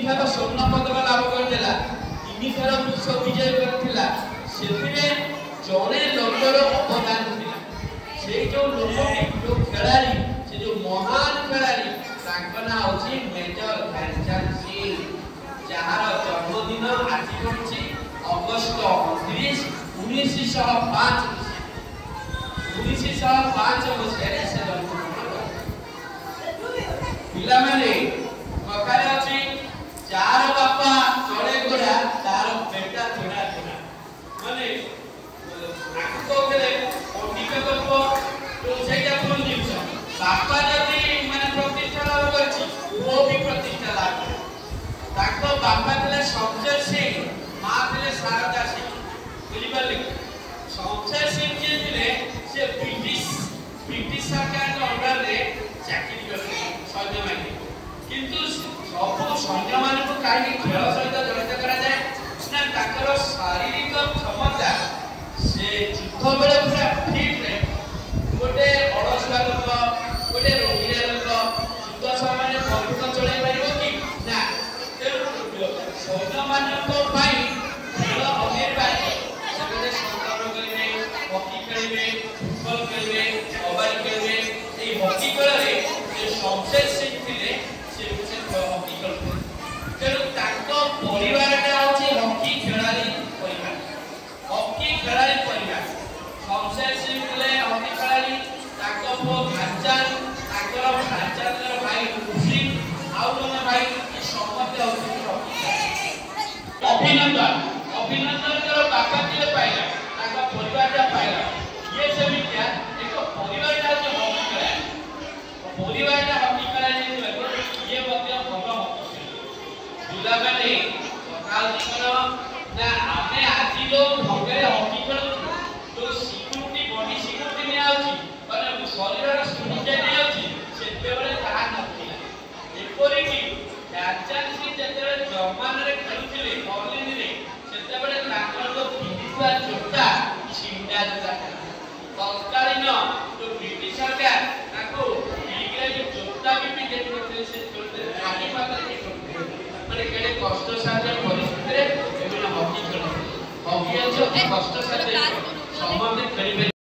थर स्वर्ण पदक लाभ करथिला 3 थर विश्व विजय करथिला सेथिरे जणे लोकर अवदान थिला से जो लोक जो खिलाड़ी से जो महान खिलाड़ी तांका ना होची मेजर ध्यानचंद सिंह जहार जन्मदिन आज होची अगस्त 29 1905 मसीहारे से जन्म पिला माने कथारे अछि चार बापा जड़े गोरा तार बेटा थोड़ा थोड़ा माने आको गेले पंडित को तो सेटा कोन दिवस बापा जदी माने प्रतिष्ठा लाभ करछि वो भी प्रतिष्ठा लाभ करे ताको बापा थिले संजय सिंह मां थिले शारदा सिंह बुझि परले संजय सिंह जे थिले से ब्रिटिश सरकार के अंडर रे चाकरी करले सैन्य बाहिनी किंतु सब सैन्य मान को काई खेल सहित जड़ित करा जाए ना ताकर शारीरिक क्षमता से युद्ध बेले पूरा फिट रे गोटे अड़सुआ लोक गोटे रोगिया लोक युद्ध समय बंदूक चलाई पारिबो कि ना सैन्य मान को पाई खेल अनिवार्य से संग्राम करिवे हॉकी खेलिवे फुटबॉल खेलिवे कबड्डी खेलिवे ए हॉकी खेलरे जे संजय सिंह थिले से हॉकी खेलते तेणु ताको परिवारटा होची हॉकी खेलाड़ी परिवार हॉकी खेलाड़ी परिवार संजय सिंह थिले हॉकी खेलाड़ी ताको पो भांचान ताकर भांचानर भाई खुशी आउ जने भाई ई समस्त होची हॉकी अभिनंदन कर बापा थिले पाइला ताका परिवारटा पाइला ये सभी क्या एक परिवारटा जो हॉकी खेलाड़ी परिवारटा हॉकी खेलाड़ी ये मध्य भलो हॉकी दुला गाने काल जीवन ना आमे आजि जो भगरे हॉकी खेल तो सिक्योरिटी बॉडी सिक्योरिटी ने आउची माने शरीर सुरक्षा ने आउची सेते बेले ताहा नथिला एपरि कि ध्यानचंद सिंह जेते जर्मन रे खेलुथिले बर्लिन रे सेते बेले ताकर तो पिंडुआ जोटा छिंडा जोटा तत्कालीन जो ब्रिटिश सरकार ताको इग्रे जो जोटा भी देख करते से चलते आगे पात्र के करते माने केडे कष्ट साथे परिस्थिति रे एबे हॉकी खेल हॉकी जो कष्ट साथे समझ खेलिबे।